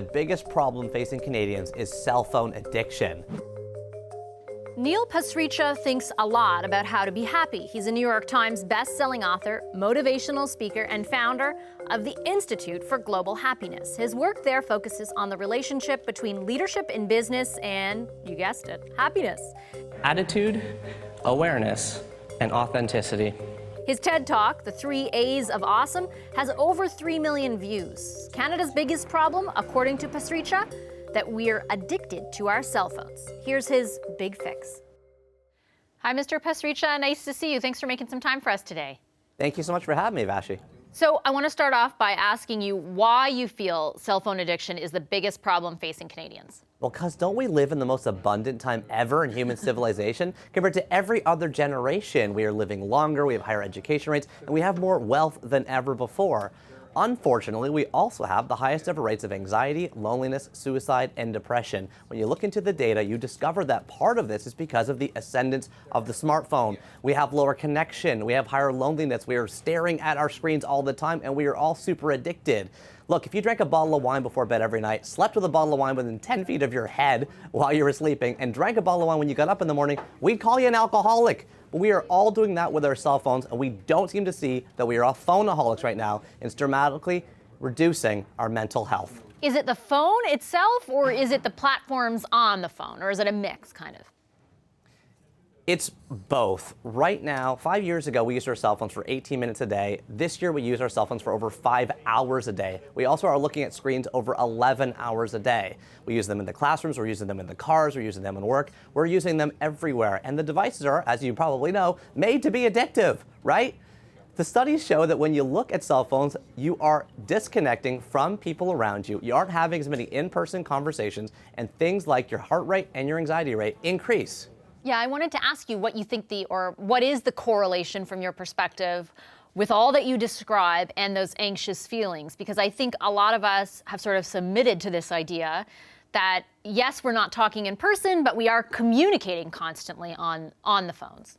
The biggest problem facing Canadians is cell phone addiction. Neil Pasricha thinks a lot about how to be happy. He's a New York Times best-selling author, motivational speaker, and founder of the Institute for Global Happiness. His work there focuses on the relationship between leadership in business and, you guessed it, happiness. Attitude, awareness, and authenticity. His TED Talk, The 3 A's of Awesome, has over 3 million views. Canada's biggest problem, according to Pasricha, that we're addicted to our cell phones. Here's his big fix. Hi, Mr. Pasricha. Nice to see you. Thanks for making some time for us today. Thank you so much for having me, Vashi. So I want to start off by asking you why you feel cell phone addiction is the biggest problem facing Canadians. Well, because don't we live in the most abundant time ever in human civilization? Compared to every other generation, we are living longer, we have higher education rates, and we have more wealth than ever before. Unfortunately, we also have the highest ever rates of anxiety, loneliness, suicide, and depression. When you look into the data, you discover that part of this is because of the ascendance of the smartphone. We have lower connection, we have higher loneliness, we are staring at our screens all the time, and we are all super addicted. Look, if you drank a bottle of wine before bed every night, slept with a bottle of wine within 10 feet of your head while you were sleeping, and drank a bottle of wine when you got up in the morning, we'd call you an alcoholic. But we are all doing that with our cell phones, and we don't seem to see that we are all phoneaholics right now. It's dramatically reducing our mental health. Is it the phone itself, or is it the platforms on the phone, or is it a mix, kind of? It's both. Right now, 5 years ago, we used our cell phones for 18 minutes a day. This year, we use our cell phones for over 5 hours a day. We also are looking at screens over 11 hours a day. We use them in the classrooms, we're using them in the cars, we're using them in work, we're using them everywhere. And the devices are, as you probably know, made to be addictive, right? The studies show that when you look at cell phones, you are disconnecting from people around you. You aren't having as many in-person conversations, and things like your heart rate and your anxiety rate increase. Yeah, I wanted to ask you what you think what is the correlation from your perspective with all that you describe and those anxious feelings? Because I think a lot of us have sort of submitted to this idea that, yes, we're not talking in person, but we are communicating constantly on the phones.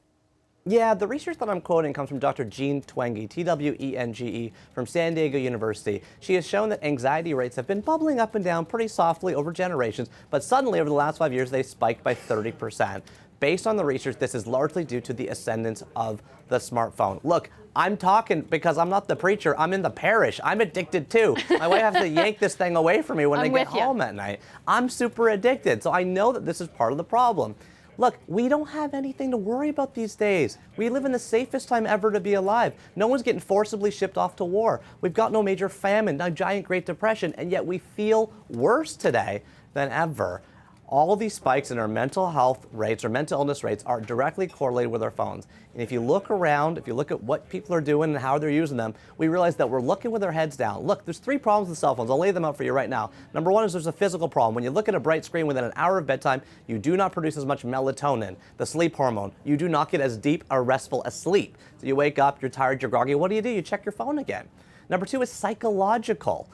Yeah, the research that I'm quoting comes from Dr. Jean Twenge, Twenge, from San Diego University. She has shown that anxiety rates have been bubbling up and down pretty softly over generations, but suddenly over the last 5 years, they spiked by 30%. Based on the research, this is largely due to the ascendance of the smartphone. Look, I'm talking because I'm not the preacher, I'm in the parish. I'm addicted too. My wife has to yank this thing away from me when I get home at night. I'm super addicted, so I know that this is part of the problem. Look, we don't have anything to worry about these days. We live in the safest time ever to be alive. No one's getting forcibly shipped off to war. We've got no major famine, no giant Great Depression, and yet we feel worse today than ever. All these spikes in our mental health rates or mental illness rates are directly correlated with our phones. And if you look around, if you look at what people are doing and how they're using them, we realize that we're looking with our heads down. Look, there's 3 problems with cell phones. I'll lay them out for you right now. Number 1 is there's a physical problem. When you look at a bright screen within an hour of bedtime, you do not produce as much melatonin, the sleep hormone. You do not get as deep or restful a sleep. So you wake up, you're tired, you're groggy. What do? You check your phone again. Number 2 is psychological.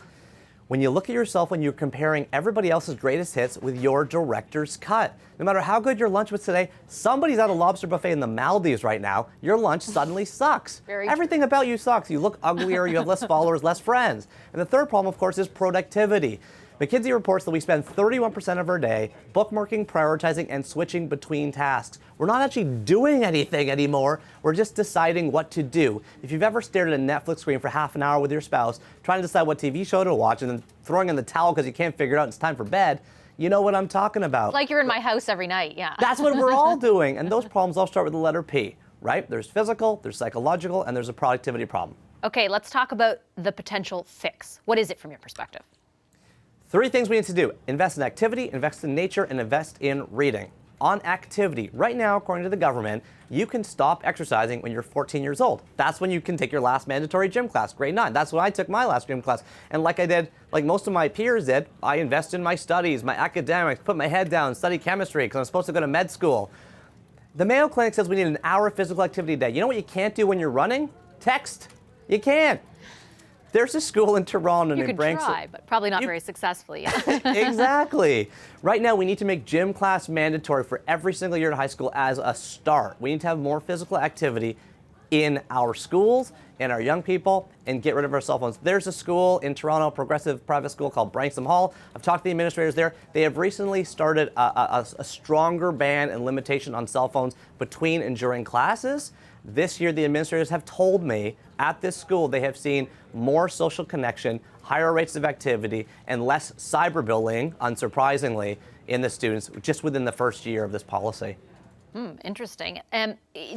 When you look at yourself when you're comparing everybody else's greatest hits with your director's cut. No matter how good your lunch was today, somebody's at a lobster buffet in the Maldives right now. Your lunch suddenly sucks. Everything about you sucks. You look uglier, you have less followers, less friends. And the third problem, of course, is productivity. McKinsey reports that we spend 31% of our day bookmarking, prioritizing, and switching between tasks. We're not actually doing anything anymore. We're just deciding what to do. If you've ever stared at a Netflix screen for half an hour with your spouse, trying to decide what TV show to watch, and then throwing in the towel because you can't figure it out and it's time for bed, you know what I'm talking about. It's like you're in my house every night, yeah. That's what we're all doing. And those problems all start with the letter P, right? There's physical, there's psychological, and there's a productivity problem. Okay, let's talk about the potential fix. What is it from your perspective? 3 things we need to do: invest in activity, invest in nature, and invest in reading. On activity, right now, according to the government, you can stop exercising when you're 14 years old. That's when you can take your last mandatory gym class, grade 9. That's when I took my last gym class. And like I did, like most of my peers did, I invest in my studies, my academics, put my head down, study chemistry because I'm supposed to go to med school. The Mayo Clinic says we need an hour of physical activity a day. You know what you can't do when you're running? Text. You can't. There's a school in Toronto named You could try, but probably not very successfully. Exactly. Right now, we need to make gym class mandatory for every single year in high school as a start. We need to have more physical activity in our schools and our young people and get rid of our cell phones. There's a school in Toronto, progressive private school called Branksome Hall. I've talked to the administrators there. They have recently started a stronger ban and limitation on cell phones between and during classes. This year, the administrators have told me at this school they have seen more social connection, higher rates of activity, and less cyberbullying, unsurprisingly, in the students just within the first year of this policy. Interesting.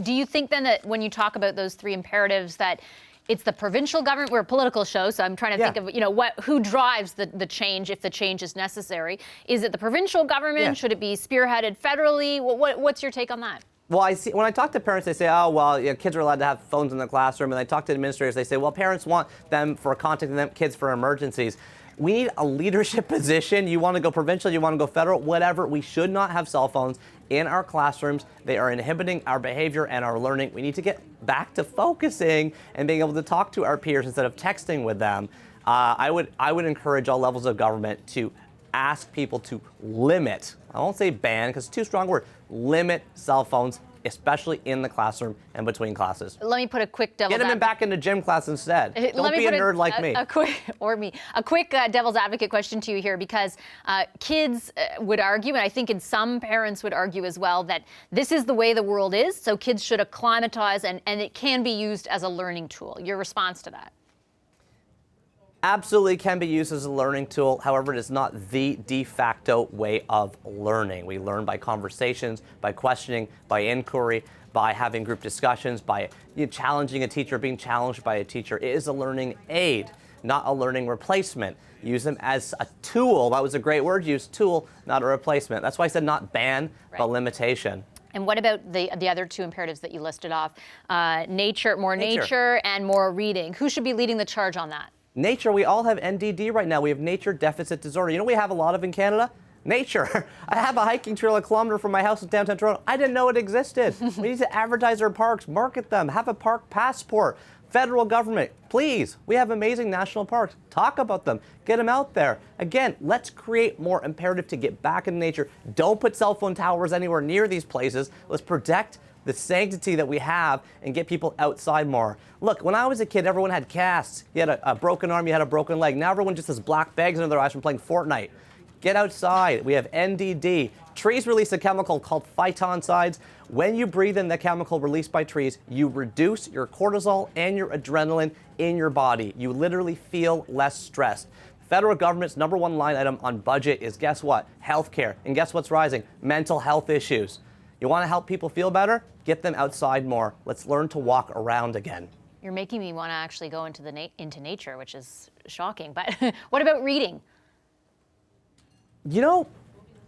Do you think then that when you talk about those three imperatives that it's the provincial government, we're a political show, so I'm trying to think of, who drives the change if the change is necessary? Is it the provincial government? Yeah. Should it be spearheaded federally? What's your take on that? Well, I see when I talk to parents, they say, oh, well, kids are allowed to have phones in the classroom. And I talk to administrators, they say, well, parents want them for contacting them, kids for emergencies. We need a leadership position. You want to go provincial, you want to go federal, whatever. We should not have cell phones in our classrooms. They are inhibiting our behavior and our learning. We need to get back to focusing and being able to talk to our peers instead of texting with them. I would encourage all levels of government to ask people to limit, I won't say ban because it's too strong a word, limit cell phones, especially in the classroom and between classes. Let me put a quick devil's advocate. Get them back into gym class instead. Don't be a nerd like me. A quick devil's advocate question to you here, because kids would argue, and I think some parents would argue as well, that this is the way the world is, so kids should acclimatize and it can be used as a learning tool. Your response to that? Absolutely can be used as a learning tool. However, it is not the de facto way of learning. We learn by conversations, by questioning, by inquiry, by having group discussions, by challenging a teacher, being challenged by a teacher. It is a learning aid, not a learning replacement. Use them as a tool. That was a great word used, tool, not a replacement. That's why I said not ban, but limitation. And what about the other two imperatives that you listed off? More nature and more reading. Who should be leading the charge on that? Nature, we all have NDD right now. We have nature deficit disorder. You know what we have a lot of in Canada? Nature. I have a hiking trail a kilometer from my house in downtown Toronto. I didn't know it existed. We need to advertise our parks, market them, have a park passport. Federal government, please. We have amazing national parks. Talk about them. Get them out there. Again, let's create more imperative to get back in nature. Don't put cell phone towers anywhere near these places. Let's protect the sanctity that we have and get people outside more. Look, when I was a kid, everyone had casts. You had a broken arm, you had a broken leg. Now everyone just has black bags under their eyes from playing Fortnite. Get outside. We have NDD. Trees release a chemical called phytoncides. When you breathe in the chemical released by trees, you reduce your cortisol and your adrenaline in your body. You literally feel less stressed. The federal government's #1 line item on budget is, guess what? Healthcare. And guess what's rising? Mental health issues. You want to help people feel better? Get them outside more. Let's learn to walk around again. You're making me want to actually go into nature, which is shocking. But what about reading? You know,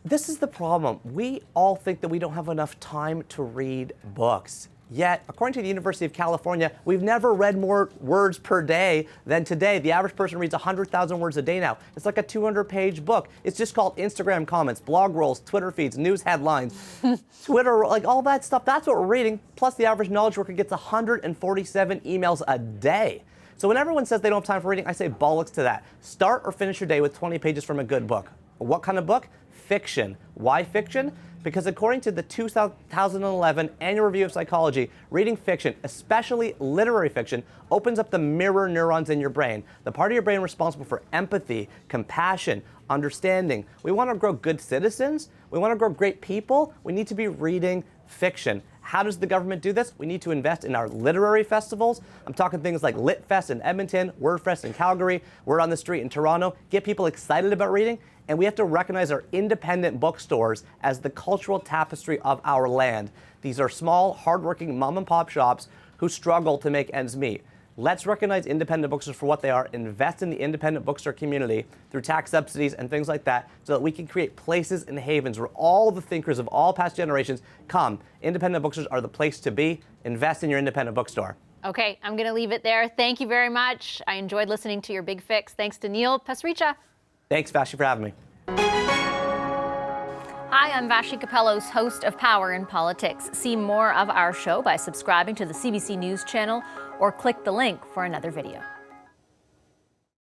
this is the problem. We all think that we don't have enough time to read books. Yet, according to the University of California, we've never read more words per day than today. The average person reads 100,000 words a day now. It's like a 200-page book. It's just called Instagram comments, blog rolls, Twitter feeds, news headlines, Twitter, like all that stuff. That's what we're reading. Plus, the average knowledge worker gets 147 emails a day. So when everyone says they don't have time for reading, I say bollocks to that. Start or finish your day with 20 pages from a good book. What kind of book? Fiction. Why fiction? Because according to the 2011 Annual Review of Psychology, reading fiction, especially literary fiction, opens up the mirror neurons in your brain, the part of your brain responsible for empathy, compassion, understanding. We want to grow good citizens. We want to grow great people. We need to be reading fiction. How does the government do this? We need to invest in our literary festivals. I'm talking things like LitFest in Edmonton, WordFest in Calgary, Word on the Street in Toronto. Get people excited about reading. And we have to recognize our independent bookstores as the cultural tapestry of our land. These are small, hardworking mom and pop shops who struggle to make ends meet. Let's recognize independent bookstores for what they are, invest in the independent bookstore community through tax subsidies and things like that, so that we can create places and havens where all the thinkers of all past generations come. Independent bookstores are the place to be. Invest in your independent bookstore. Okay, I'm going to leave it there. Thank you very much. I enjoyed listening to your Big Fix. Thanks to Neil Pasricha. Thanks, Vashi, for having me. Hi, I'm Vashi Capellos, host of Power in Politics. See more of our show by subscribing to the CBC News channel or click the link for another video.